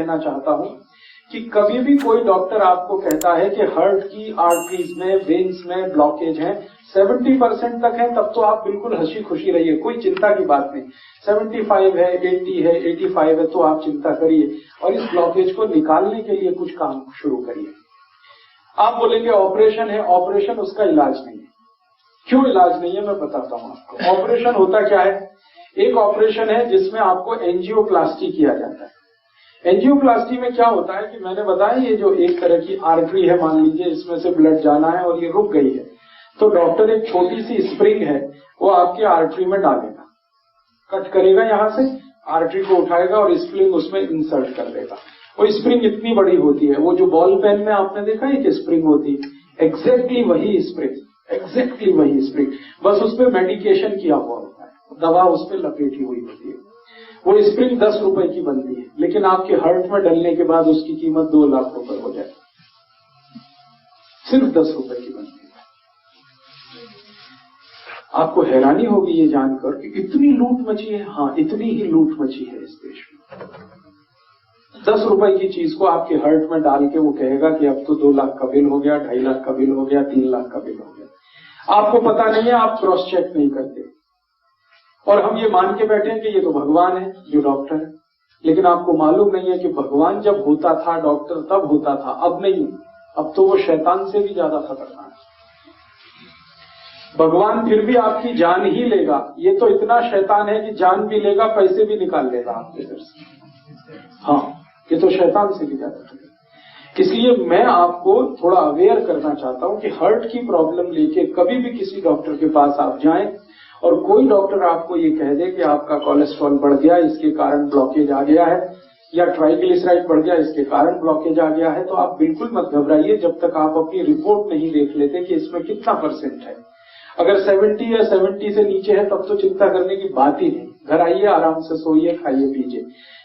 कहना चाहता हूं कि कभी भी कोई डॉक्टर आपको कहता है कि हार्ट की आर्टरीज में, वेन्स में ब्लॉकेज है, 70% तक है, तब तो आप बिल्कुल हंसी खुशी रहिए, कोई चिंता की बात नहीं। 75 है, 80 है, 85 है, तो आप चिंता करिए और इस ब्लॉकेज को निकालने के लिए कुछ काम शुरू करिए। आप बोलेंगे ऑपरेशन है, ऑपरेशन उसका इलाज नहीं है। क्यों इलाज नहीं है, मैं बताता हूं आपको। ऑपरेशन होता क्या है? एक ऑपरेशन है जिसमें आपको एंजियोप्लास्टी किया जाता है। एंजियोप्लास्टी में क्या होता है कि मैंने बताया, ये जो एक तरह की आर्टरी है, मान लीजिए इसमें से ब्लड जाना है और ये रुक गई है, तो डॉक्टर एक छोटी सी स्प्रिंग है वो आपके आर्टरी में डालेगा, कट करेगा, यहां से आर्टरी को उठाएगा और स्प्रिंग उसमें इंसर्ट कर देगा। वो स्प्रिंग इतनी बड़ी होती है, वो जो बॉल पेन में आपने देखा है कि स्प्रिंग होती है, एग्जैक्टली वही स्प्रिंग, एग्जैक्टली वही स्प्रिंग, बस उस पर मेडिकेशन किया हुआ होता है, दवा उस पर लपेटी हुई होती है। वो स्प्रिंग 10 रुपए की बनती है, लेकिन आपके हार्ट में डलने के बाद उसकी कीमत 2 लाख रुपए हो जाए, सिर्फ 10 रुपए की बनती है। आपको हैरानी होगी ये जानकर कि इतनी लूट मची है। हाँ, इतनी ही लूट मची है इस देश में। 10 रुपए की चीज को आपके हार्ट में डाल के वो कहेगा कि अब तो 2 लाख का बिल हो गया, 2.5 लाख का बिल हो गया, 3 लाख का बिल हो गया। आपको पता नहीं है, आप क्रॉस चेक नहीं करते और हम ये मान के बैठे हैं कि ये तो भगवान है जो डॉक्टर है, लेकिन आपको मालूम नहीं है कि भगवान जब होता था डॉक्टर तब होता था, अब नहीं। अब तो वो शैतान से भी ज्यादा खतरनाक है। भगवान फिर भी आपकी जान ही लेगा, ये तो इतना शैतान है कि जान भी लेगा, पैसे भी निकाल लेगा आपके घर से। हाँ, ये तो शैतान से भी ज्यादा है। इसलिए मैं आपको थोड़ा अवेयर करना चाहता हूं कि हार्ट की प्रॉब्लम लेके कभी भी किसी डॉक्टर के पास आप जाएं और कोई डॉक्टर आपको ये कह दे कि आपका कोलेस्ट्रॉल बढ़ गया, इसके कारण ब्लॉकेज आ गया है, या ट्राइग्लिसराइड बढ़ गया, इसके कारण ब्लॉकेज आ गया है, तो आप बिल्कुल मत घबराइए जब तक आप अपनी रिपोर्ट नहीं देख लेते कि इसमें कितना % है। अगर 70 या 70 से नीचे है तब तो चिंता करने की बात ही नहीं। घर आइए, आराम से सोइए, खाइए पीजिए।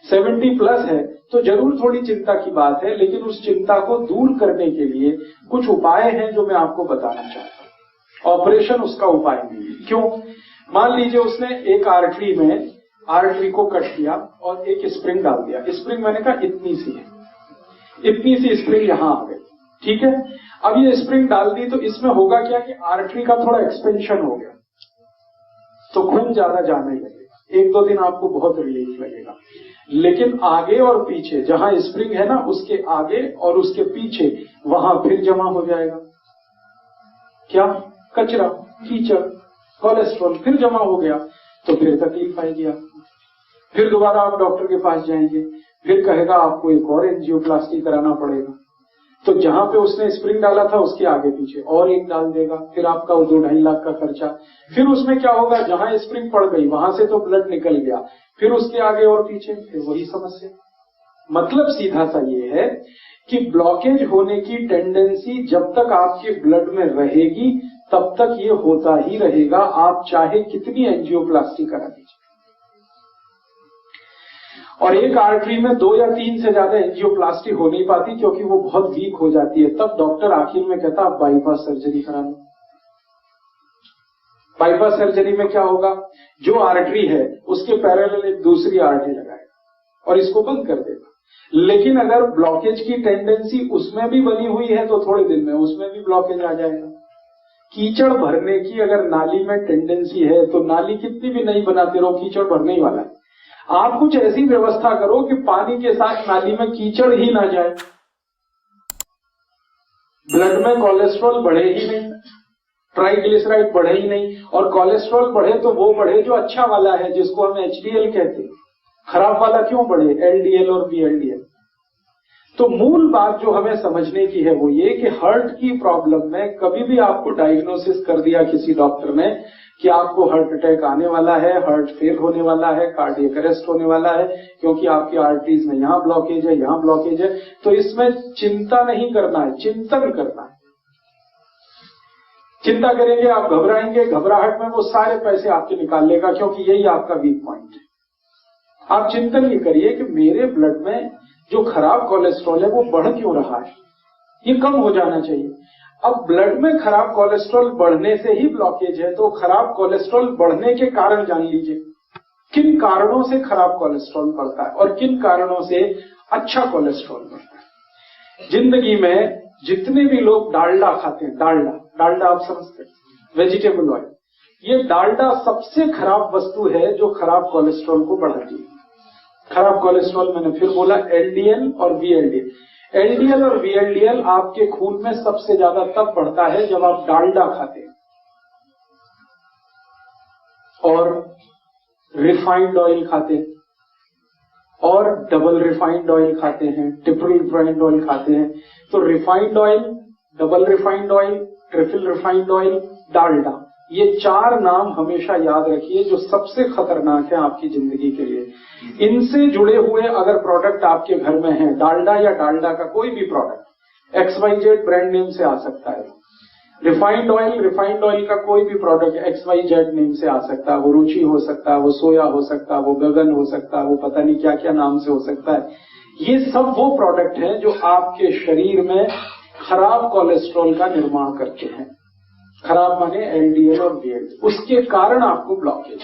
70 प्लस है तो जरूर थोड़ी चिंता की बात है, लेकिन उस चिंता को दूर करने के लिए कुछ उपाय हैं जो मैं आपको बताना चाहता हूं। ऑपरेशन उसका उपाय नहीं है। क्यों? मान लीजिए उसने एक आर्टरी को कट किया और एक स्प्रिंग डाल दिया। स्प्रिंग मैंने कहा इतनी सी है, इतनी सी स्प्रिंग यहां आ गई, ठीक है। अब ये स्प्रिंग डाल दी तो इसमें होगा क्या कि आर्टरी का थोड़ा एक्सपेंशन हो गया, तो खून ज्यादा जाने लगेगा। 1-2 दिन आपको बहुत रिलीफ लगेगा, लेकिन आगे और पीछे जहां स्प्रिंग है ना, उसके आगे और उसके पीछे वहां फिर जमा हो जाएगा क्या? कचरा, कीचड़, कोलेस्ट्रॉल फिर जमा हो गया, तो फिर तकलीफ आएगी आपको। फिर दोबारा आप डॉक्टर के पास जाएंगे, फिर कहेगा आपको एक और एंजियोप्लास्टी कराना पड़ेगा। तो जहां पे उसने स्प्रिंग डाला था उसके आगे पीछे और एक डाल देगा, फिर आपका 2-2.5 लाख का खर्चा। फिर उसमें क्या होगा, जहां स्प्रिंग पड़ गई वहां से तो ब्लड निकल गया, फिर उसके आगे और पीछे फिर वही समस्या। मतलब सीधा सा ये है कि ब्लॉकेज होने की टेंडेंसी जब तक आपके ब्लड में रहेगी तब तक ये होता ही रहेगा, आप चाहे कितनी एंजियोप्लास्टी करा दीजिए। और एक आर्टरी में 2 या 3 से ज्यादा एंजियोप्लास्टी हो नहीं पाती क्योंकि वो बहुत वीक हो जाती है। तब डॉक्टर आखिर में कहता आप बाईपास सर्जरी करा लो। बाईपास सर्जरी में क्या होगा, जो आर्टरी है उसके पैरेलल एक दूसरी आर्टरी लगाएगा और इसको बंद कर देगा। लेकिन अगर ब्लॉकेज की टेंडेंसी उसमें भी बनी हुई है तो थोड़े दिन में उसमें भी ब्लॉकेज आ जाएगा। कीचड़ भरने की अगर नाली में टेंडेंसी है तो नाली कितनी भी नहीं बनाते रहो, कीचड़ भरने ही वाला है। आप कुछ ऐसी व्यवस्था करो कि पानी के साथ नाली में कीचड़ ही ना जाए, ब्लड में कोलेस्ट्रॉल बढ़े ही नहीं, ट्राइग्लिसराइड बढ़े ही नहीं। और कोलेस्ट्रॉल बढ़े तो वो बढ़े जो अच्छा वाला है, जिसको हम HDL कहते हैं। खराब वाला क्यों बढ़े, LDL और VLDL। तो मूल बात जो हमें समझने की है वो ये कि हार्ट की प्रॉब्लम में कभी भी आपको डायग्नोसिस कर दिया किसी डॉक्टर ने कि आपको हार्ट अटैक आने वाला है, हार्ट फेल होने वाला है, कार्डियक अरेस्ट होने वाला है क्योंकि आपकी आर्टरीज में यहां ब्लॉकेज है, यहां ब्लॉकेज है, तो इसमें चिंता नहीं करना है, चिंतन करना है। चिंता करेंगे आप, घबराएंगे, घबराहट में वो सारे पैसे आपके निकाल लेगा, क्योंकि यही आपका वीक पॉइंट है। आप चिंतन ये करिए कि मेरे ब्लड में जो खराब कोलेस्ट्रॉल है वो बढ़ क्यों रहा है, ये कम हो जाना चाहिए। अब ब्लड में खराब कोलेस्ट्रॉल बढ़ने से ही ब्लॉकेज है, तो खराब कोलेस्ट्रॉल बढ़ने के कारण जान लीजिए। किन कारणों से खराब कोलेस्ट्रॉल बढ़ता है और किन कारणों से अच्छा कोलेस्ट्रॉल बढ़ता है। जिंदगी में जितने भी लोग डालडा खाते हैं, डालडा आप समझते हैं, वेजिटेबल ऑयल, ये डालडा सबसे खराब वस्तु है जो खराब कोलेस्ट्रॉल को बढ़ाती है। खराब कोलेस्ट्रॉल मैंने फिर बोला एलडीएल और वीएलडीएल। एलडीएल और वीएलडीएल आपके खून में सबसे ज्यादा तब बढ़ता है जब आप डालडा खाते हैं और रिफाइंड ऑयल खाते हैं और डबल रिफाइंड ऑयल खाते हैं, ट्रिपल रिफाइंड ऑयल खाते हैं। तो refined oil, double refined oil, triple refined oil, Dalda, ये 4 नाम हमेशा याद रखिए जो सबसे खतरनाक है आपकी जिंदगी के लिए। इनसे जुड़े हुए अगर प्रोडक्ट आपके घर में है, डालडा या डालडा का कोई भी प्रोडक्ट, XYZ ब्रांड नेम से आ सकता है। रिफाइंड ऑयल का कोई भी प्रोडक्ट XYZ नेम से आ सकता है। वो रुचि हो सकता है, वो सोया हो सकता है, वो गगन हो सकता है, वो पता नहीं क्या क्या नाम से हो सकता है। ये सब वो प्रोडक्ट हैं जो आपके शरीर में खराब कोलेस्ट्रॉल का निर्माण करते हैं। खराब माने एलडीएल और वीएलडीएल, उसके कारण आपको ब्लॉकेज।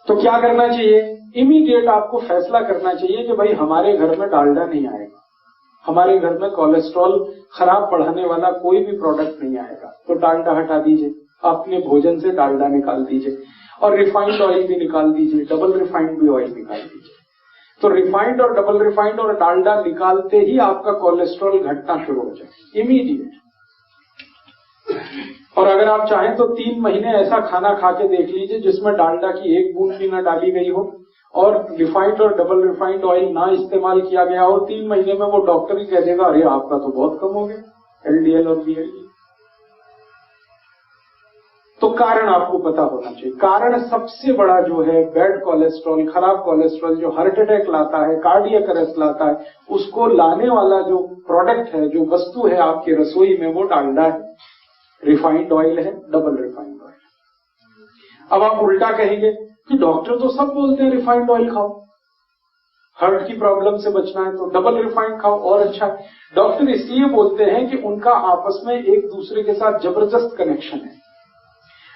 तो क्या करना चाहिए? इमीडिएट आपको फैसला करना चाहिए कि भाई हमारे घर में डालडा नहीं आएगा, हमारे घर में कोलेस्ट्रॉल खराब बढ़ाने वाला कोई भी प्रोडक्ट नहीं आएगा। तो डालडा हटा दीजिए, अपने भोजन से डालडा निकाल दीजिए और रिफाइंड ऑयल भी निकाल दीजिए, डबल रिफाइंड भी ऑयल निकाल दीजिए। तो रिफाइंड और डबल रिफाइंड और डालडा निकालते ही आपका कोलेस्ट्रॉल घटना शुरू हो जाए इमीडिएट। और अगर आप चाहें तो 3 महीने ऐसा खाना खा के देख लीजिए जिसमें डालडा की एक बूंद भी न डाली गई हो और रिफाइंड और डबल रिफाइंड ऑयल ना इस्तेमाल किया गया हो। 3 महीने में वो डॉक्टर ही कह देगा अरे आपका तो बहुत कम हो गया एलडीएल और वीएलडीएल। तो कारण आपको पता होना चाहिए। कारण सबसे बड़ा जो है बैड कोलेस्ट्रॉल, खराब कोलेस्ट्रॉल जो हार्ट अटैक लाता है, कार्डियक अरेस्ट लाता है, उसको लाने वाला जो प्रोडक्ट है, जो वस्तु है आपकी रसोई में, वो डालडा है, रिफाइंड ऑयल है, डबल रिफाइंड ऑयल। अब आप उल्टा कहेंगे कि डॉक्टर तो सब बोलते हैं रिफाइंड ऑयल खाओ, हार्ट की प्रॉब्लम से बचना है तो डबल रिफाइंड खाओ और अच्छा है। डॉक्टर इसलिए बोलते हैं कि उनका आपस में एक दूसरे के साथ जबरदस्त कनेक्शन है।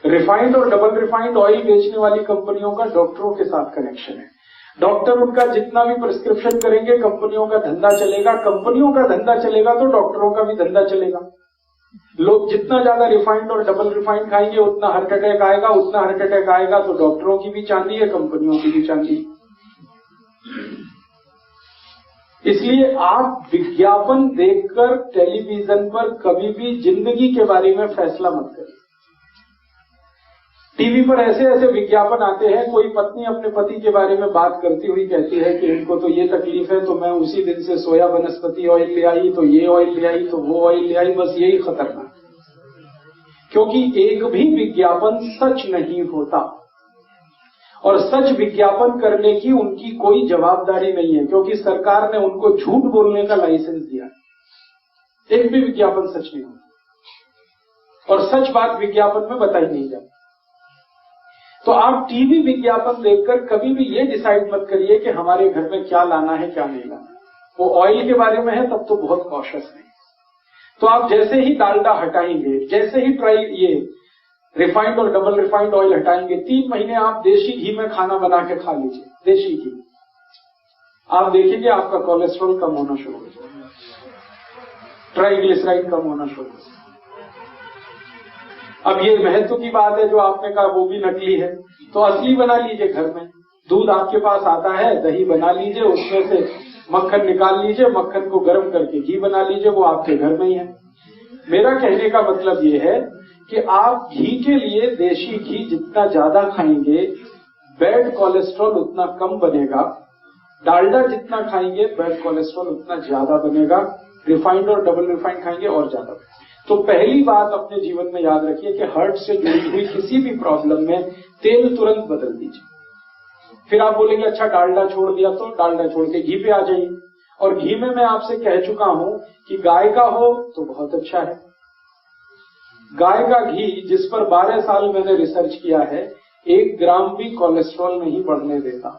रिफाइंड और डबल रिफाइंड ऑयल बेचने वाली कंपनियों का डॉक्टरों के साथ कनेक्शन है। डॉक्टर उनका जितना भी प्रिस्क्रिप्शन करेंगे कंपनियों का धंधा चलेगा, कंपनियों का धंधा चलेगा तो डॉक्टरों का भी धंधा चलेगा। लोग जितना ज्यादा रिफाइंड और डबल रिफाइंड खाएंगे उतना हार्ट अटैक आएगा, उतना हार्ट अटैक आएगा तो डॉक्टरों की भी चांदी है, कंपनियों की भी चांदी। इसलिए आप विज्ञापन देखकर टेलीविजन पर कभी भी जिंदगी के बारे में फैसला मत करिए। टीवी पर ऐसे ऐसे विज्ञापन आते हैं, कोई पत्नी अपने पति के बारे में बात करती हुई कहती है कि इनको तो ये तकलीफ है तो मैं उसी दिन से सोया वनस्पति ऑयल ले आई, तो ये ऑयल ले आई, तो वो ऑयल ले आई। बस यही खतरनाक, क्योंकि एक भी विज्ञापन सच नहीं होता और सच विज्ञापन करने की उनकी कोई जवाबदारी नहीं है, क्योंकि सरकार ने उनको झूठ बोलने का लाइसेंस दिया। एक भी विज्ञापन सच नहीं होता और सच बात विज्ञापन में बताई नहीं जाती। तो आप टीवी विज्ञापन देखकर कभी भी ये डिसाइड मत करिए कि हमारे घर में क्या लाना है क्या नहीं लाना। वो ऑयल के बारे में है तब तो बहुत कॉशियस है। तो आप जैसे ही डालडा हटाएंगे, जैसे ही ये रिफाइंड और डबल रिफाइंड ऑयल हटाएंगे, 3 महीने आप देशी घी में खाना बना के खा लीजिए, देशी घी। आप देखेंगे आपका कोलेस्ट्रॉल कम होना शुरू हो जाएगा, ट्राइग्लिसराइड कम होना शुरू हो जाएगा। अब ये महत्व की बात है जो आपने कहा वो भी नकली है, तो असली बना लीजिए घर में। दूध आपके पास आता है, दही बना लीजिए, उसमें से मक्खन निकाल लीजिए, मक्खन को गर्म करके घी बना लीजिए, वो आपके घर में ही है। मेरा कहने का मतलब ये है कि आप घी के लिए देशी घी जितना ज्यादा खाएंगे बैड कोलेस्ट्रॉल उतना कम बनेगा, डालडा जितना खाएंगे बैड कोलेस्ट्रॉल उतना ज्यादा बनेगा, रिफाइंड और डबल रिफाइंड खाएंगे और ज्यादा बनेगा। तो पहली बात अपने जीवन में याद रखिए कि हार्ट से जुड़ी हुई किसी भी प्रॉब्लम में तेल तुरंत बदल दीजिए। फिर आप बोलेंगे अच्छा डालडा छोड़ दिया, तो डालडा छोड़ के घी पे आ जाइए। और घी में मैं आपसे कह चुका हूं कि गाय का हो तो बहुत अच्छा है। गाय का घी जिस पर 12 साल मैंने रिसर्च किया है, 1 ग्राम भी कोलेस्ट्रॉल नहीं बढ़ने देता।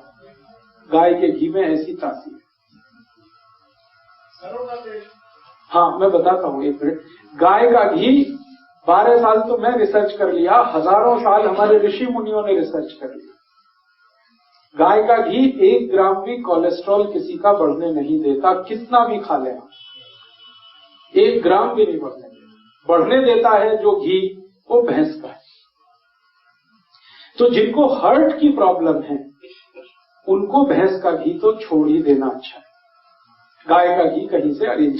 गाय के घी में ऐसी तासीर है। हाँ, मैं बताता हूँ, एक मिनट। गाय का घी 12 साल तो मैं रिसर्च कर लिया, हजारों साल हमारे ऋषि मुनियों ने रिसर्च कर लिया। गाय का घी 1 ग्राम भी कोलेस्ट्रॉल किसी का बढ़ने नहीं देता, कितना भी खा ले आप, 1 ग्राम भी नहीं बढ़ने देता। बढ़ने देता है जो घी वो भैंस का है। तो जिनको हार्ट की प्रॉब्लम है उनको भैंस का घी तो छोड़ ही देना अच्छा है। गाय का घी कहीं से अरेंज